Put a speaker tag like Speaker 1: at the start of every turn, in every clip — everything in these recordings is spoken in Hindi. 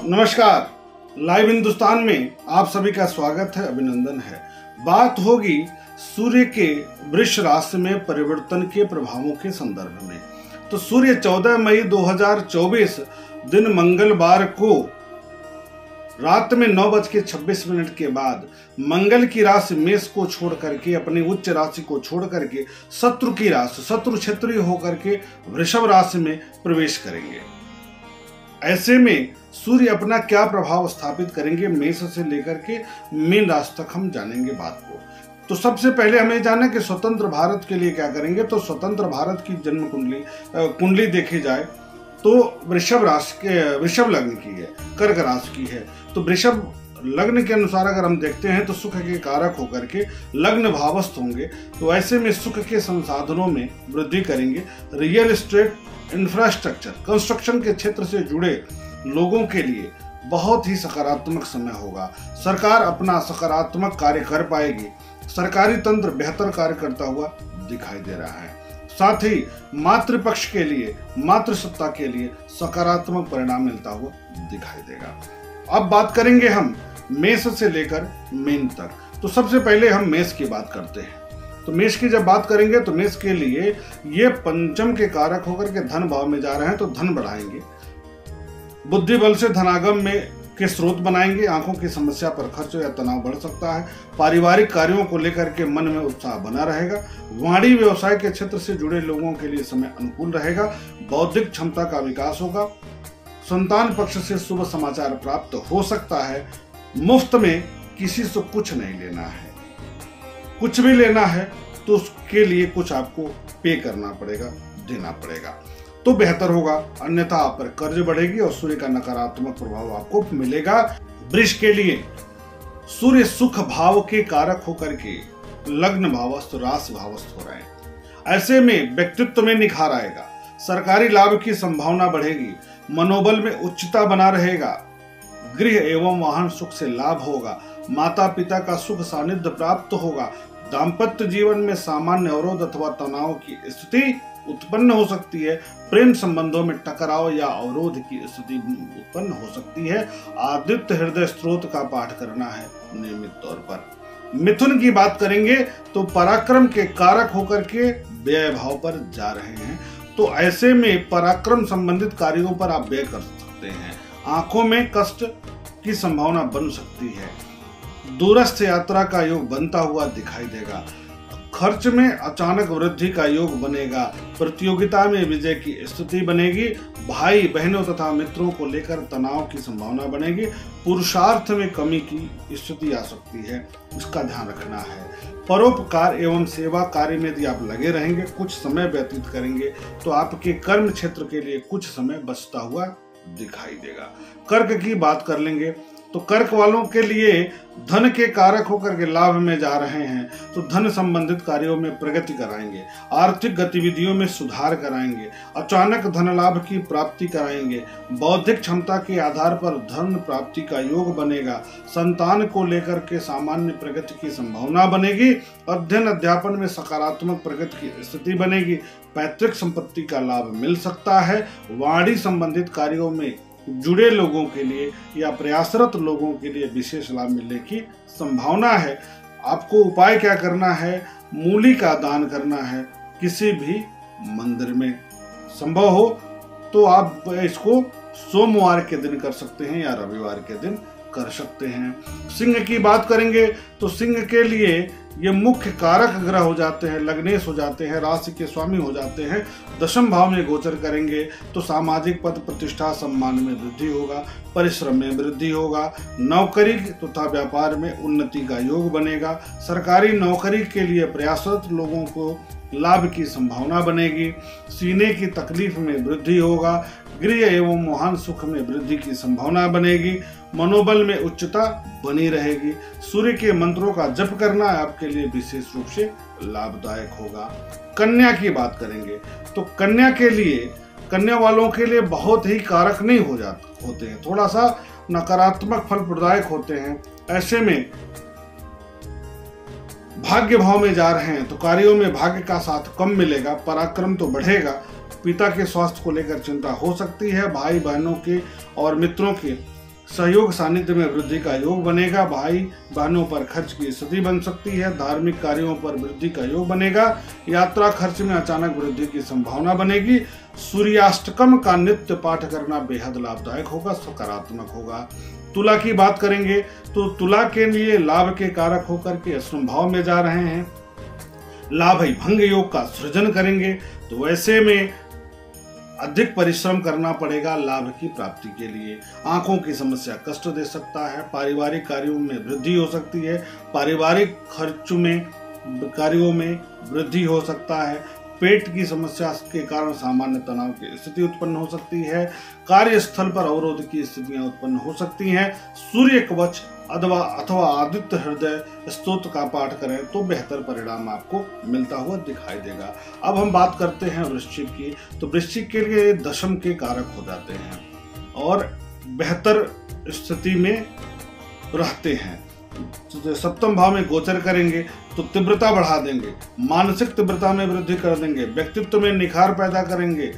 Speaker 1: नमस्कार, लाइव हिंदुस्तान में आप सभी का स्वागत है, अभिनंदन है। बात होगी सूर्य के वृष राशि में परिवर्तन के प्रभावों के संदर्भ में। तो सूर्य 14 मई 2024 दिन मंगलवार को रात में 9:26 के बाद मंगल की राशि मेष को छोड़ करके, अपनी उच्च राशि को छोड़ करके शत्रु की राशि, शत्रु क्षेत्रीय होकर के वृषभ राशि में प्रवेश करेंगे। ऐसे में सूर्य अपना क्या प्रभाव स्थापित करेंगे मेष से लेकर के मीन राशि तक हम जानेंगे बात को। तो सबसे पहले हमें जाना कि स्वतंत्र भारत के लिए क्या करेंगे। तो स्वतंत्र भारत की जन्म कुंडली देखी जाए तो वृषभ राशि के, वृषभ लग्न की है, कर्क राशि की है। तो वृषभ लग्न के अनुसार अगर हम देखते हैं तो सुख के कारक होकर के लग्न भावस्थ होंगे। तो ऐसे में सुख के संसाधनों में वृद्धि करेंगे। रियल एस्टेट, इंफ्रास्ट्रक्चर, कंस्ट्रक्शन के क्षेत्र से जुड़े लोगों के लिए बहुत ही सकारात्मक समय होगा। सरकार अपना सकारात्मक कार्य कर पाएगी। सरकारी तंत्र बेहतर कार्य करता हुआ दिखाई दे रहा है। साथ ही मातृपक्ष के लिए, मातृसत्ता के लिए सकारात्मक परिणाम मिलता हुआ दिखाई देगा। अब बात करेंगे हम मेष से लेकर मीन तक। तो सबसे पहले हम मेष की बात करते हैं। तो मेष की जब बात करेंगे तो मेष के लिए ये पंचम के कारक होकर के धन भाव में जा रहे हैं, तो धन बढ़ाएंगे। बुद्धि बल से धनागम में के स्रोत बनाएंगे। आंखों की समस्या पर खर्च या तनाव बढ़ सकता है। पारिवारिक कार्यों को लेकर के मन में उत्साह बना रहेगा। वाणिज्य व्यवसाय के क्षेत्र से जुड़े लोगों के लिए समय अनुकूल रहेगा। बौद्धिक क्षमता का विकास होगा। संतान पक्ष से शुभ समाचार प्राप्त हो सकता है। मुफ्त में किसी से कुछ नहीं लेना है। कुछ भी लेना है तो उसके लिए कुछ आपको पे करना पड़ेगा, देना पड़ेगा, तो बेहतर होगा। अन्यथा आप पर कर्ज बढ़ेगी और सूर्य का नकारात्मक प्रभाव आपको मिलेगा। वृष के लिए सूर्य सुख भाव के कारक होकर के लग्न भावस्थ, राशि भावस्थ हो रहे हैं। ऐसे में व्यक्तित्व में निखार आएगा। सरकारी लाभ की संभावना बढ़ेगी। मनोबल में उच्चता बना रहेगा। गृह एवं वाहन सुख से लाभ होगा। माता पिता का सुख सानिध्य प्राप्त होगा। दाम्पत्य जीवन में सामान्य अवरोध अथवा तनाव की स्थिति उत्पन्न हो सकती है। प्रेम संबंधों में टकराव या अवरोध की स्थिति उत्पन्न हो सकती है। आदित्य हृदय स्त्रोत का पाठ करना है नियमित तौर पर। मिथुन की बात करेंगे तो पराक्रम के कारक होकर के व्यय भाव पर जा रहे हैं। तो ऐसे में पराक्रम संबंधित कार्यों पर आप व्यय कर सकते हैं। आंखों में कष्ट की संभावना बन सकती है। दूरस्थ यात्रा का योग बनता हुआ दिखाई देगा। खर्च में अचानक वृद्धि का योग बनेगा। प्रतियोगिता में विजय की स्थिति बनेगी। भाई बहनों तथा मित्रों को लेकर तनाव की संभावना बनेगी। पुरुषार्थ में कमी की स्थिति आ सकती है, इसका ध्यान रखना है। परोपकार एवं सेवा कार्य में यदि आप लगे रहेंगे, कुछ समय व्यतीत करेंगे तो आपके कर्म क्षेत्र के लिए कुछ समय बचता हुआ दिखाई देगा। कर्क की बात कर लेंगे तो कर्क वालों के लिए धन के कारक होकर के लाभ में जा रहे हैं। तो धन संबंधित कार्यों में प्रगति कराएंगे। आर्थिक गतिविधियों में सुधार कराएंगे। अचानक धन लाभ की प्राप्ति कराएंगे। बौद्धिक क्षमता के आधार पर धन प्राप्ति का योग बनेगा। संतान को लेकर के सामान्य प्रगति की संभावना बनेगी। अध्ययन अध्यापन में सकारात्मक प्रगति की स्थिति बनेगी। पैतृक संपत्ति का लाभ मिल सकता है। वाणिज्य संबंधित कार्यों में जुड़े लोगों के लिए या प्रयासरत लोगों के लिए विशेष लाभ मिलने की संभावना है। आपको उपाय क्या करना है? मूली का दान करना है किसी भी मंदिर में। संभव हो तो आप इसको सोमवार के दिन कर सकते हैं या रविवार के दिन कर सकते हैं। सिंह की बात करेंगे तो सिंह के लिए ये मुख्य कारक ग्रह हो जाते हैं, लग्नेश हो जाते हैं, राशि के स्वामी हो जाते हैं। दशम भाव में गोचर करेंगे तो सामाजिक पद प्रतिष्ठा सम्मान में वृद्धि होगा। परिश्रम में वृद्धि होगा। नौकरी तथा व्यापार में उन्नति का योग बनेगा। सरकारी नौकरी के लिए प्रयासरत लोगों को लाभ की संभावना बनेगी। सीने की तकलीफ में वृद्धि होगा। गृह एवं वाहन सुख में वृद्धि की संभावना बनेगी। मनोबल में उच्चता बनी रहेगी। सूर्य के मंत्रों का जप करना आपके लिए विशेष रूप से लाभदायक होगा। कन्या की बात करेंगे तो कन्या के लिए, कन्या वालों के लिए बहुत ही कारक नहीं होते हैं, थोड़ा सा नकारात्मक फल प्रदायक होते हैं। ऐसे में भाग्य भाव में जा रहे हैं तो कार्यों में भाग्य का साथ कम मिलेगा। पराक्रम तो बढ़ेगा पिता के स्वास्थ्य को लेकर चिंता हो सकती है। भाई बहनों के और मित्रों के सहयोग सानिध्य में वृद्धि का योग बनेगा। भाई बहनों पर खर्च की स्थिति बन सकती है। धार्मिक कार्यों पर वृद्धि का योग बनेगा। यात्रा खर्च में अचानक वृद्धि की संभावना बनेगी। सूर्याष्टकम का नित्य पाठ करना बेहद लाभदायक होगा, सकारात्मक होगा। तुला की बात करेंगे तो तुला के लिए लाभ के कारक होकर के अष्टम भाव में जा रहे हैं। लाभ भंग योग का सृजन करेंगे, तो वैसे में अधिक परिश्रम करना पड़ेगा लाभ की प्राप्ति के लिए। आंखों की समस्या कष्ट दे सकता है। पारिवारिक कार्यों में वृद्धि हो सकती है। पारिवारिक कार्यों में वृद्धि हो सकता है। पेट की समस्या के कारण सामान्य तनाव की स्थिति उत्पन्न हो सकती है। कार्यस्थल पर अवरोध की स्थितियां उत्पन्न हो सकती हैं। सूर्य कवच अथवा आदित्य हृदय स्तोत्र का पाठ करें तो बेहतर परिणाम आपको मिलता हुआ दिखाई देगा। अब हम बात करते हैं वृश्चिक की, तो वृश्चिक के लिए दशम के कारक हो जाते हैं और बेहतर स्थिति में रहते हैं। तो सप्तम भाव में गोचर करेंगे तो तीव्रता बढ़ा देंगे, मानसिक तीव्रता में वृद्धि कर देंगे, व्यक्तित्व में निखार पैदा करेंगे,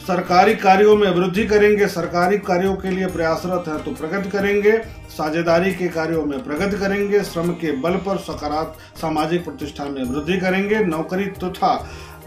Speaker 1: सरकारी कार्यों में वृद्धि करेंगे। सरकारी कार्यों के लिए प्रयासरत है तो प्रगति करेंगे। साझेदारी के कार्यों में प्रगति करेंगे। श्रम के बल पर सकारात्मक सामाजिक प्रतिष्ठा में वृद्धि करेंगे। नौकरी तथा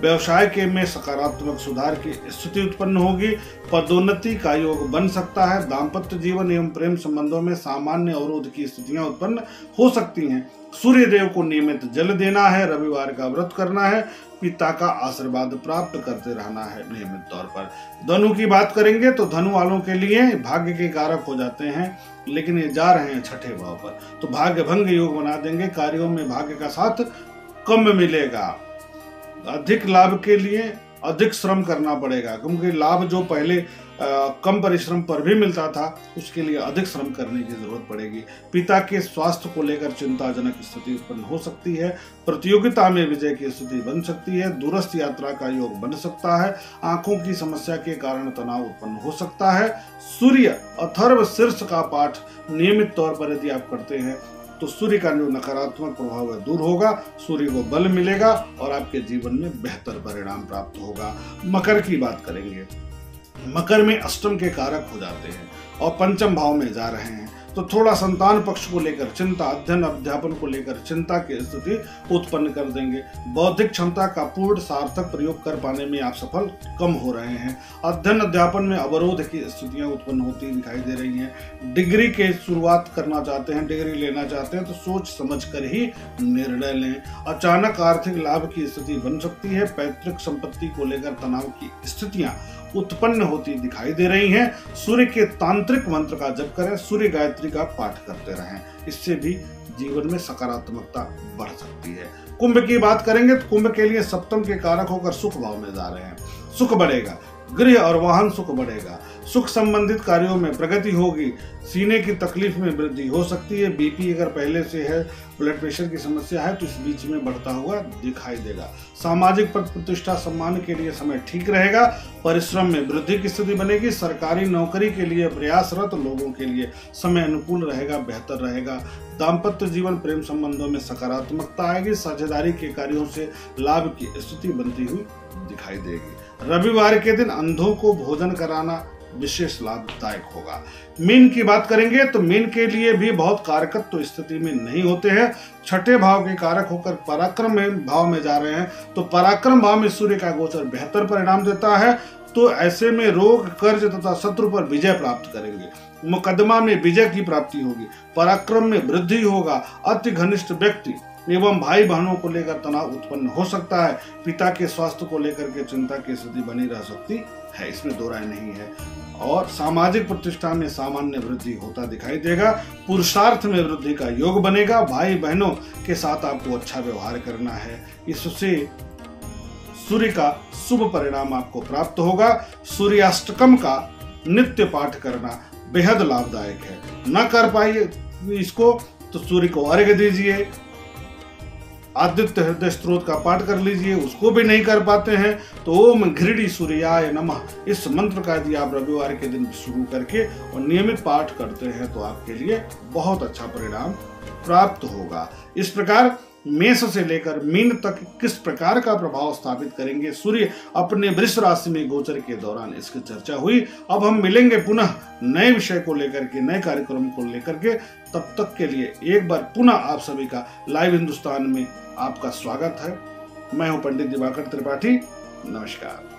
Speaker 1: व्यवसाय के में सकारात्मक सुधार की स्थिति उत्पन्न होगी। पदोन्नति का योग बन सकता है। दाम्पत्य जीवन एवं प्रेम संबंधों में सामान्य अवरोध की स्थितियां उत्पन्न हो सकती हैं। सूर्य देव को नियमित जल देना है। रविवार का व्रत करना है। पिता का आशीर्वाद प्राप्त करते रहना है नियमित तौर पर। धनु की बात करेंगे तो धनु वालों के लिए भाग्य के कारक हो जाते हैं, लेकिन ये जा रहे हैं छठे भाव पर, तो भाग्य भंग योग बना देंगे। कार्यों में भाग्य का साथ कम मिलेगा। अधिक लाभ के लिए अधिक श्रम करना पड़ेगा, क्योंकि लाभ जो पहले कम परिश्रम पर भी मिलता था उसके लिए अधिक श्रम करने की जरूरत पड़ेगी। पिता के स्वास्थ्य को लेकर चिंताजनक स्थिति उत्पन्न हो सकती है। प्रतियोगिता में विजय की स्थिति बन सकती है। दूरस्थ यात्रा का योग बन सकता है। आंखों की समस्या के कारण तनाव उत्पन्न हो सकता है। सूर्य अथर्व शीर्ष का पाठ नियमित तौर पर यदि आप करते हैं तो सूर्य का जो नकारात्मक प्रभाव है दूर होगा। सूर्य को बल मिलेगा और आपके जीवन में बेहतर परिणाम प्राप्त होगा। मकर की बात करेंगे, मकर में अष्टम के कारक हो जाते हैं और पंचम भाव में जा रहे हैं, तो थोड़ा संतान पक्ष को लेकर चिंता, अध्ययन अध्यापन को लेकर चिंता की स्थिति उत्पन्न कर देंगे। बौद्धिक क्षमता का पूर्ण सार्थक प्रयोग कर पाने में आप सफल कम हो रहे हैं। अध्ययन अध्यापन में अवरोध की स्थितियां उत्पन्न होती दिखाई दे रही हैं। डिग्री के शुरुआत करना चाहते हैं, डिग्री लेना चाहते हैं तो सोच समझ कर ही निर्णय लें। अचानक आर्थिक लाभ की स्थिति बन सकती है। पैतृक संपत्ति को लेकर तनाव की स्थितियां उत्पन्न होती दिखाई दे रही हैं। सूर्य के तांत्रिक मंत्र का जप करें। सूर्य गायत्री का पाठ करते रहें, इससे भी जीवन में सकारात्मकता बढ़ सकती है। कुंभ की बात करेंगे तो कुंभ के लिए सप्तम के कारक होकर सुख भाव में जा रहे हैं। सुख बढ़ेगा, गृह और वाहन सुख बढ़ेगा। सुख संबंधित कार्यों में प्रगति होगी। सीने की तकलीफ में वृद्धि हो सकती है। बीपी अगर पहले से है, ब्लड प्रेशर की समस्या है तो इस बीच में बढ़ता हुआ दिखाई देगा। सामाजिक पद प्रतिष्ठा सम्मान के लिए समय ठीक रहेगा। परिश्रम में वृद्धि की स्थिति बनेगी। सरकारी नौकरी के लिए प्रयासरत लोगों के लिए समय अनुकूल रहेगा, बेहतर रहेगा। दाम्पत्य जीवन प्रेम संबंधों में सकारात्मकता आएगी। साझेदारी के कार्यों से लाभ की स्थिति बनती हुई दिखाई देगी। रविवार के दिन अंधों को भोजन कराना विशेष लाभदायक होगा। मीन की बात करेंगे तो मीन के लिए भी बहुत कारकत्व स्थिति में नहीं होते हैं। छठे भाव के कारक होकर पराक्रम भाव में जा रहे हैं, तो पराक्रम भाव में सूर्य का गोचर बेहतर परिणाम देता है। तो ऐसे में रोग, कर्ज तथा शत्रु पर विजय प्राप्त करेंगे। मुकदमा में विजय की प्राप्ति होगी। पराक्रम में वृद्धि होगा। अति घनिष्ठ व्यक्ति एवं भाई बहनों को लेकर तनाव उत्पन्न हो सकता है। पिता के स्वास्थ्य को लेकर के चिंता की स्थिति बनी रह सकती है, इसमें दो राय नहीं है। और सामाजिक प्रतिष्ठा में सामान्य वृद्धि होता दिखाई देगा। पुरुषार्थ में वृद्धि का योग बनेगा। भाई बहनों के साथ आपको अच्छा व्यवहार करना है, इससे सूर्य का शुभ परिणाम आपको प्राप्त होगा। सूर्याष्टकम का नित्य पाठ करना बेहद लाभदायक है। न कर पाइए इसको तो सूर्य को अर्घ्य दीजिए। आदित्य हृदय स्त्रोत का पाठ कर लीजिए। उसको भी नहीं कर पाते हैं तो ओम घृणी सूर्याय नमः इस मंत्र का यदि आप रविवार के दिन शुरू करके और नियमित पाठ करते हैं तो आपके लिए बहुत अच्छा परिणाम प्राप्त होगा। इस प्रकार मेष से लेकर मीन तक किस प्रकार का प्रभाव स्थापित करेंगे सूर्य अपने वृष राशि में गोचर के दौरान, इसकी चर्चा हुई। अब हम मिलेंगे पुनः नए विषय को लेकर के, नए कार्यक्रम को लेकर के। तब तक के लिए एक बार पुनः आप सभी का लाइव हिंदुस्तान में आपका स्वागत है। मैं हूं पंडित दिवाकर त्रिपाठी। नमस्कार।